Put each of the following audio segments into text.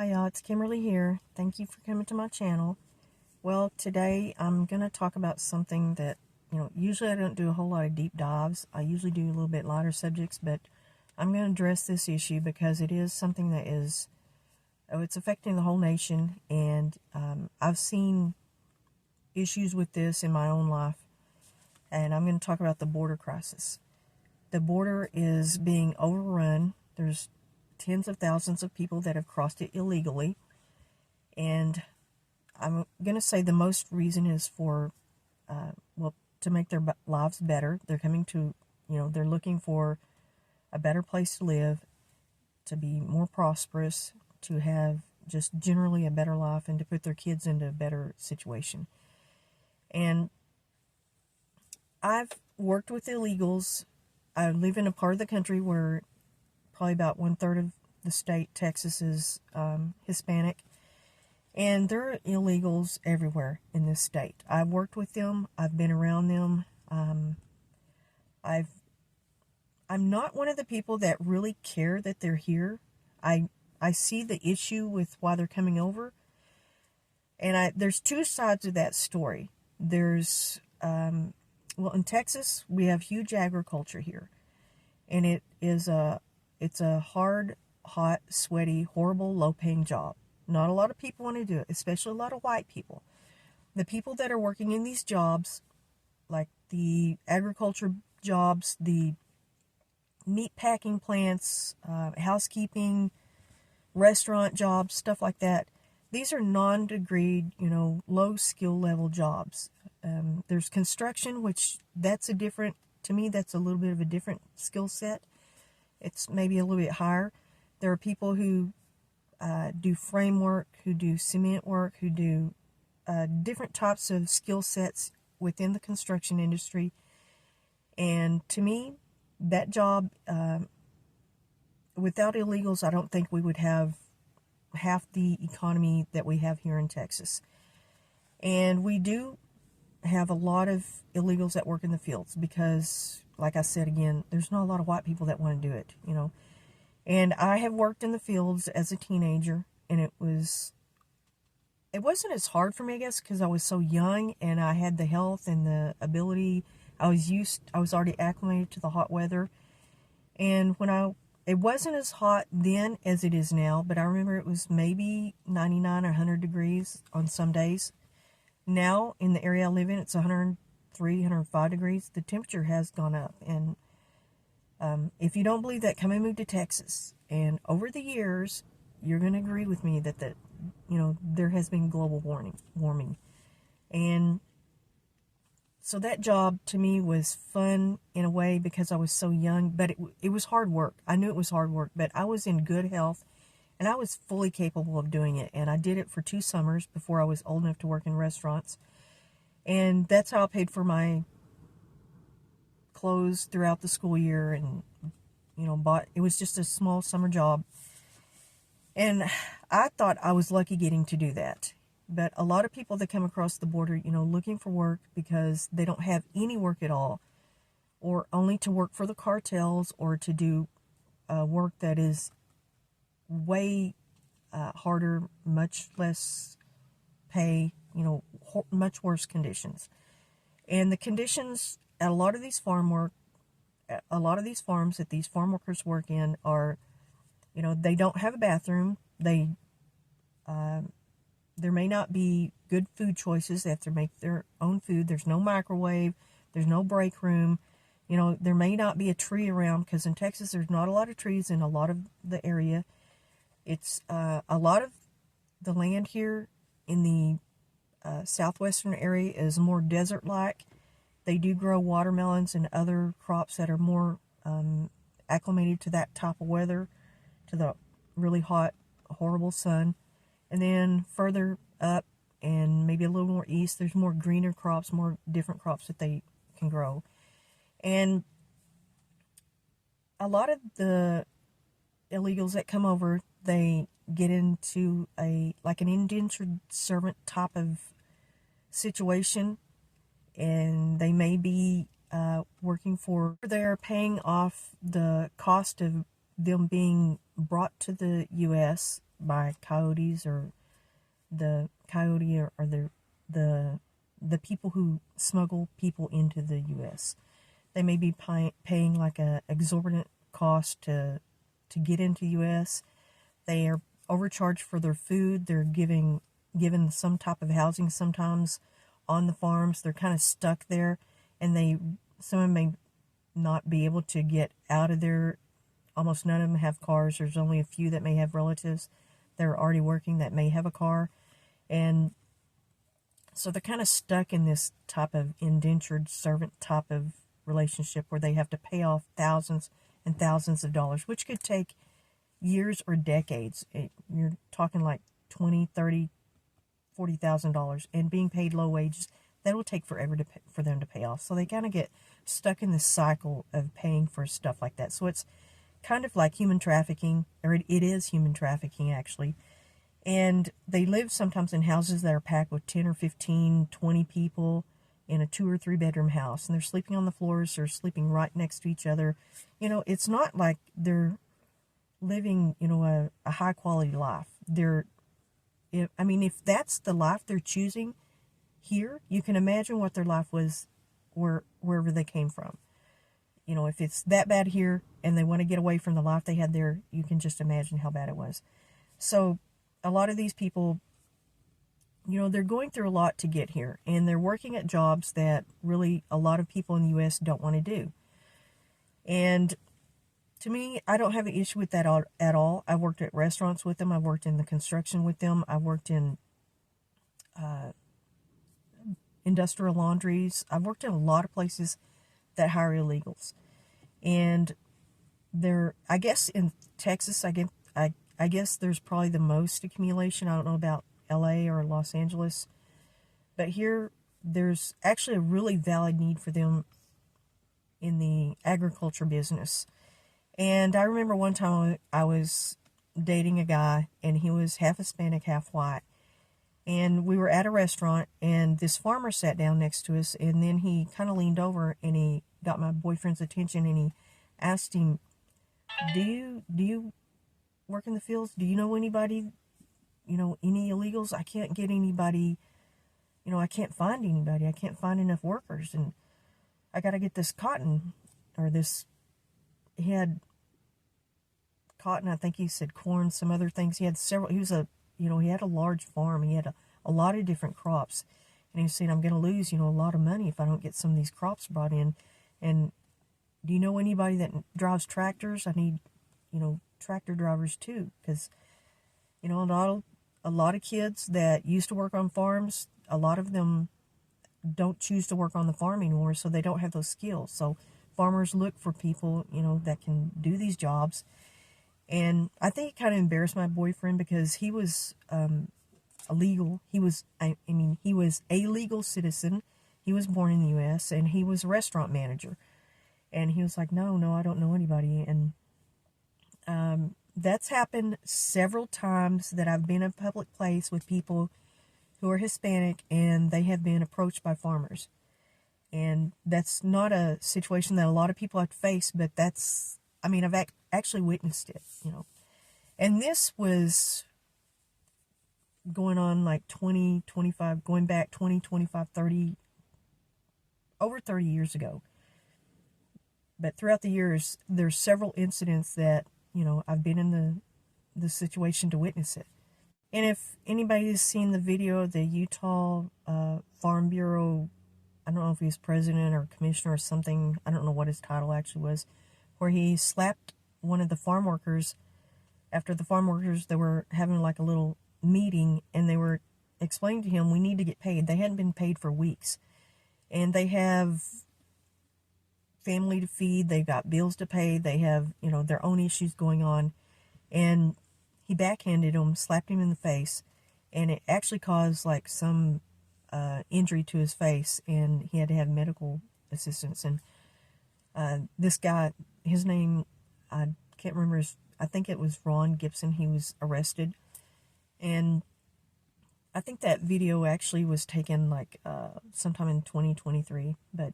Hi y'all, it's Kimberly here. Thank you for coming to my channel. Well, today I'm going to talk about something that, usually I don't do a whole lot of deep dives. I usually do a little bit lighter subjects, but I'm going to address this issue because it is something that is, it's affecting the whole nation, and I've seen issues with this in my own life, and I'm going to talk about the border crisis. The border is being overrun. There's tens of thousands of people that have crossed it illegally, and I'm going to say the most reason is for, to make their lives better. They're coming to, they're looking for a better place to live, to be more prosperous, to have just generally a better life, and to put their kids into a better situation. And I've worked with illegals. I live in a part of the country where probably about 1/3 of the state, Texas, is Hispanic. And there are illegals everywhere in this state. I've worked with them. I've been around them. I'm not one of the people that really care that they're here. I see the issue with why they're coming over. And there's two sides of that story. There's, in Texas, we have huge agriculture here. And it's a hard, hot, sweaty, horrible, low-paying job. Not a lot of people want to do it, especially a lot of white people. The people that are working in these jobs, like the agriculture jobs, the meat packing plants, housekeeping, restaurant jobs, stuff like that, these are non-degreed, low skill level jobs. There's construction, which to me, that's a little bit of a different skill set. It's maybe a little bit higher. There are people who do framework, who do cement work, who do different types of skill sets within the construction industry. And to me, that job, without illegals, I don't think we would have half the economy that we have here in Texas. And we do have a lot of illegals that work in the fields because, like I said again, there's not a lot of white people that want to do it, And I have worked in the fields as a teenager, and it wasn't as hard for me, I guess, because I was so young and I had the health and the ability. I was already acclimated to the hot weather. And it wasn't as hot then as it is now, but I remember it was maybe 99 or 100 degrees on some days. Now, in the area I live in, it's 103, 105 degrees. The temperature has gone up, and if you don't believe that, come and move to Texas. And over the years, you're going to agree with me that there has been global warming. And so that job to me was fun in a way because I was so young, but it was hard work. I knew it was hard work, but I was in good health and I was fully capable of doing it. And I did it for 2 summers before I was old enough to work in restaurants. And that's how I paid for my clothes throughout the school year, and it was just a small summer job, and I thought I was lucky getting to do that. But a lot of people that come across the border, looking for work because they don't have any work at all, or only to work for the cartels, or to do work that is way harder, much less pay, much worse conditions. And the conditions at a lot of these farms that these farm workers work in are, they don't have a bathroom. There may not be good food choices. They have to make their own food. There's no microwave. There's no break room. There may not be a tree around, because in Texas there's not a lot of trees in a lot of the area. It's a lot of the land here in the southwestern area is more desert-like. They do grow watermelons and other crops that are more acclimated to that type of weather, to the really hot, horrible sun. And then further up and maybe a little more east, there's more greener crops, more different crops that they can grow. And a lot of the illegals that come over, they get into an indentured servant type of situation, and they may be they're paying off the cost of them being brought to the U.S. by coyotes, or the coyote, or the people who smuggle people into the U.S. They may be paying like a exorbitant cost to get into U.S. They are overcharged for their food. They're given some type of housing sometimes on the farms. They're kind of stuck there, and some of them may not be able to get out of there. Almost none of them have cars. There's only a few that may have relatives that are already working that may have a car. And so they're kind of stuck in this type of indentured servant type of relationship where they have to pay off thousands and thousands of dollars, which could take years or decades. You're talking like $20,000, $30,000, $40,000, and being paid low wages, that will take forever for them to pay off. So they kind of get stuck in this cycle of paying for stuff like that. So it's kind of like human trafficking, or it is human trafficking actually. And they live sometimes in houses that are packed with 10 or 15, 20 people in a 2 or 3 bedroom house. And they're sleeping on the floors. They're sleeping right next to each other. You know, it's not like they're living, you know, a high quality life. If that's the life they're choosing here, you can imagine what their life was wherever they came from. You know, if it's that bad here and they want to get away from the life they had there, you can just imagine how bad it was. So a lot of these people, you know, they're going through a lot to get here, and they're working at jobs that really a lot of people in the U.S. don't want to do. And to me, I don't have an issue with that at all. I've worked at restaurants with them. I've worked in the construction with them. I've worked in industrial laundries. I've worked in a lot of places that hire illegals. And I guess in Texas, I guess there's probably the most accumulation. I don't know about LA or Los Angeles. But here, there's actually a really valid need for them in the agriculture business. And I remember one time I was dating a guy, and he was half Hispanic, half white. And we were at a restaurant, and this farmer sat down next to us, and then he kind of leaned over, and he got my boyfriend's attention, and he asked him, do you work in the fields? Do you know anybody, you know, any illegals? I can't get anybody, you know, I can't find anybody. I can't find enough workers, and I got to get this cotton, or this, he had cotton, I think he said corn, some other things. He had several, he had a large farm. He had a lot of different crops. And he was saying, I'm going to lose, you know, a lot of money if I don't get some of these crops brought in. And do you know anybody that drives tractors? I need, you know, tractor drivers too. Because, you know, a lot of kids that used to work on farms, a lot of them don't choose to work on the farm anymore, so they don't have those skills. So farmers look for people, you know, that can do these jobs. And I think it kind of embarrassed my boyfriend because he was illegal. He was a legal citizen. He was born in the U.S. and he was a restaurant manager. And he was like, no, I don't know anybody. And that's happened several times that I've been in a public place with people who are Hispanic, and they have been approached by farmers. And that's not a situation that a lot of people have to face, but I've actually witnessed it, you know. And this was going on like 20, 25, going back 20, 25, 30, over 30 years ago. But throughout the years, there's several incidents that, you know, I've been in the situation to witness it. And if anybody has seen the video of the Utah Farm Bureau, I don't know if he was president or commissioner or something, I don't know what his title actually was, where he slapped one of the farm workers after the farm workers, they were having like a little meeting, and they were explaining to him, we need to get paid. They hadn't been paid for weeks. And they have family to feed, they've got bills to pay, they have, you know, their own issues going on. And he backhanded him, slapped him in the face, and it actually caused like some injury to his face, and he had to have medical assistance. And this guy, his name, I can't remember I think it was Ron Gibson. He was arrested, and I think that video actually was taken like sometime in 2023. But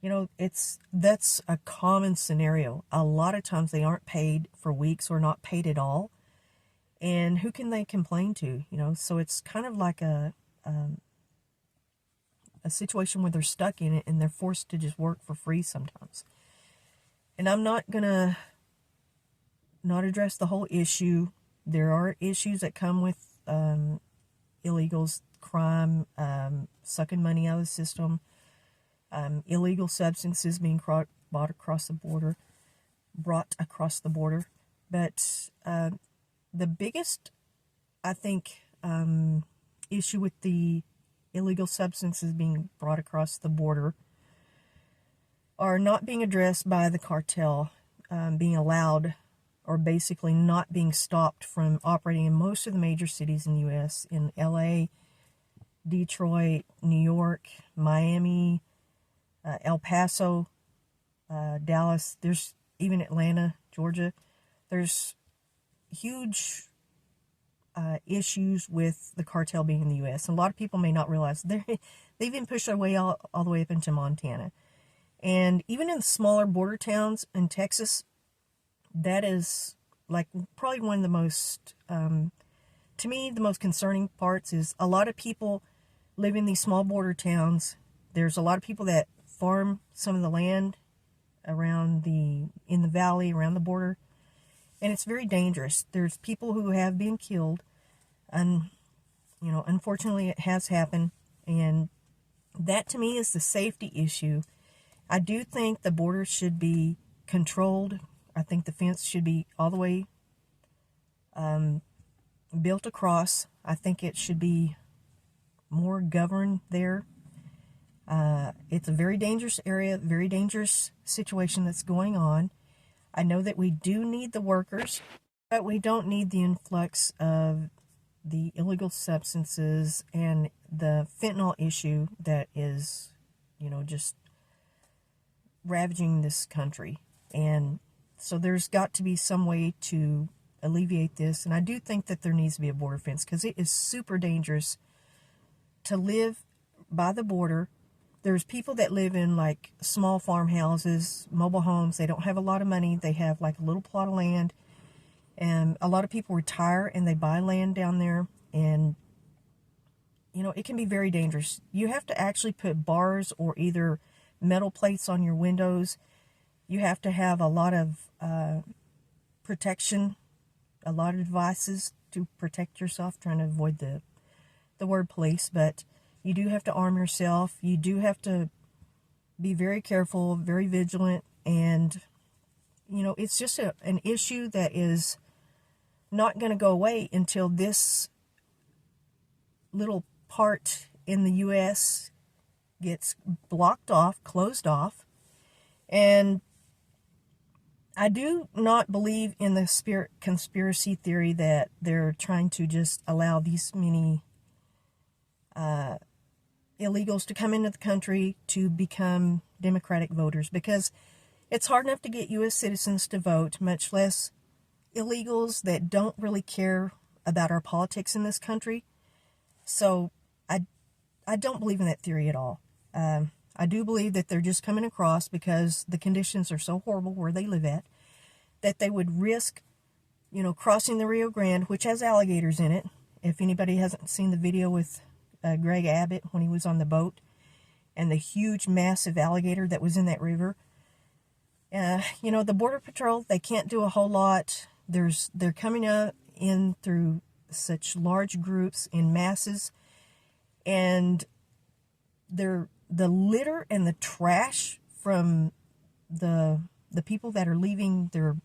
you know, that's a common scenario. A lot of times they aren't paid for weeks or not paid at all, And who can they complain to? So it's kind of like a situation where they're stuck in it and they're forced to just work for free sometimes. And I'm not going to not address the whole issue. There are issues that come with illegals, crime, sucking money out of the system, illegal substances being brought across the border. But the biggest, I think, issue with the illegal substances being brought across the border are not being addressed by the cartel, being allowed or basically not being stopped from operating in most of the major cities in the U.S., in L.A., Detroit, New York, Miami, El Paso, Dallas. There's even Atlanta, Georgia. There's huge issues with the cartel being in the U.S. And a lot of people may not realize they've even pushed their way all the way up into Montana. And even in smaller border towns in Texas, that is like probably one of the most, to me, the most concerning parts is a lot of people live in these small border towns. There's a lot of people that farm some of the land in the valley around the border. And it's very dangerous. There's people who have been killed. And, unfortunately it has happened. And that to me is the safety issue. I do think the border should be controlled. I think the fence should be all the way built across. I think it should be more governed there. It's a very dangerous area, very dangerous situation that's going on. I know that we do need the workers, but we don't need the influx of the illegal substances and the fentanyl issue that is, just ravaging this country. And so there's got to be some way to alleviate this. And I do think that there needs to be a border fence because it is super dangerous to live by the border. There's people that live in like small farmhouses, mobile homes. They don't have a lot of money. They have like a little plot of land. And a lot of people retire and they buy land down there. And, it can be very dangerous. You have to actually put bars or either metal plates on your windows. You have to have a lot of protection, a lot of devices to protect yourself, trying to avoid the word police. But you do have to arm yourself. You do have to be very careful, very vigilant. And, it's just an issue that is not going to go away until this little part in the U.S. gets blocked off, closed off. And I do not believe in the conspiracy theory that they're trying to just allow these many illegals to come into the country to become Democratic voters, because it's hard enough to get U.S. citizens to vote, much less illegals that don't really care about our politics in this country. So I don't believe in that theory at all. I do believe that they're just coming across because the conditions are so horrible where they live at, that they would risk, crossing the Rio Grande, which has alligators in it. If anybody hasn't seen the video with Greg Abbott when he was on the boat and the huge, massive alligator that was in that river. The Border Patrol, they can't do a whole lot. They're coming in through such large groups in masses, and the litter and the trash from the people that are leaving, they're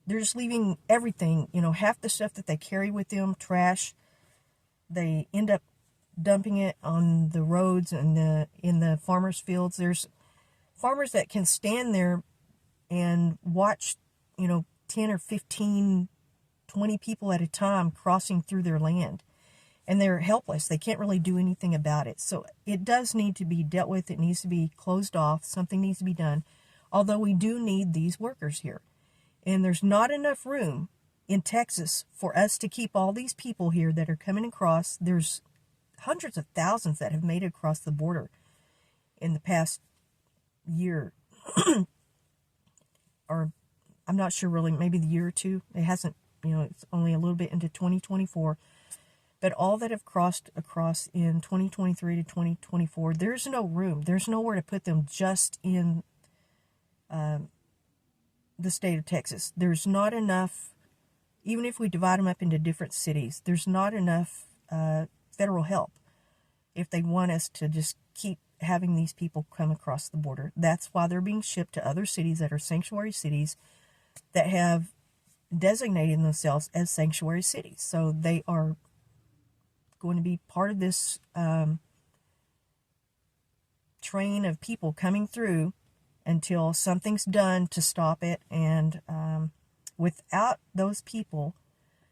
just leaving everything, half the stuff that they carry with them, trash, they end up dumping it on the roads and in the farmers' fields. There's farmers that can stand there and watch, 10 or 15, 20 people at a time crossing through their land. And they're helpless. They can't really do anything about it. So it does need to be dealt with. It needs to be closed off. Something needs to be done. Although we do need these workers here. And there's not enough room in Texas for us to keep all these people here that are coming across. There's hundreds of thousands that have made it across the border in the past year. Or I'm not sure really, maybe the year or two. It hasn't it's only a little bit into 2024. But all that have crossed across in 2023 to 2024, there's no room. There's nowhere to put them just in the state of Texas. There's not enough, even if we divide them up into different cities, there's not enough federal help if they want us to just keep having these people come across the border. That's why they're being shipped to other cities that are sanctuary cities that have designated themselves as sanctuary cities. So they are going to be part of this train of people coming through until something's done to stop it. And without those people,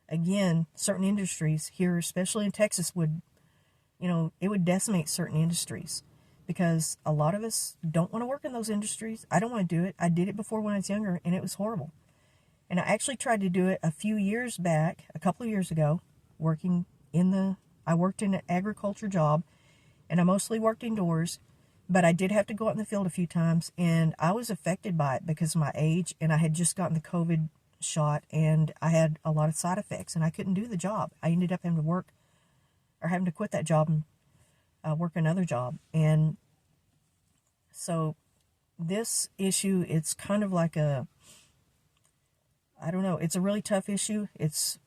again, certain industries here, especially in Texas, would, it would decimate certain industries, because a lot of us don't want to work in those industries. I don't want to do it. I did it before when I was younger, and it was horrible. And I actually tried to do it a few years back, a couple of years ago, I worked in an agriculture job, and I mostly worked indoors, but I did have to go out in the field a few times, and I was affected by it because of my age, and I had just gotten the COVID shot, and I had a lot of side effects, and I couldn't do the job. I ended up having to quit that job and work another job. And so this issue, it's kind of like I don't know, it's a really tough issue. It's,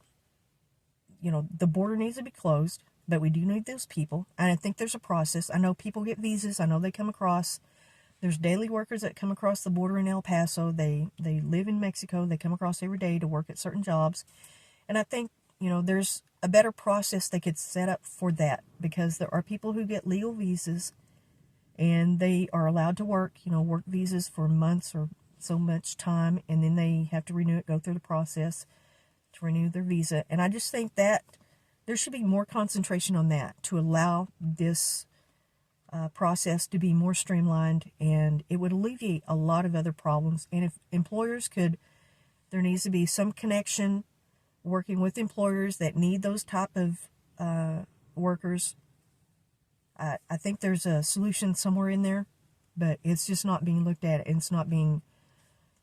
the border needs to be closed, but we do need those people. And I think there's a process. I know people get visas. I know they come across. There's daily workers that come across the border in El Paso. They live in Mexico. They come across every day to work at certain jobs. And I think, there's a better process they could set up for that, because there are people who get legal visas and they are allowed to work visas for months or so much time, and then they have to renew it, go through the process to renew their visa. And I just think that there should be more concentration on that to allow this process to be more streamlined, and it would alleviate a lot of other problems. And if employers there needs to be some connection working with employers that need those type of workers. I think there's a solution somewhere in there, but it's just not being looked at, and it's not being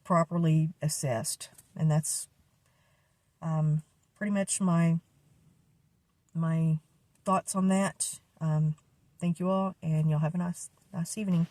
properly assessed. And that's pretty much my thoughts on that. Thank you all, and y'all have a nice evening.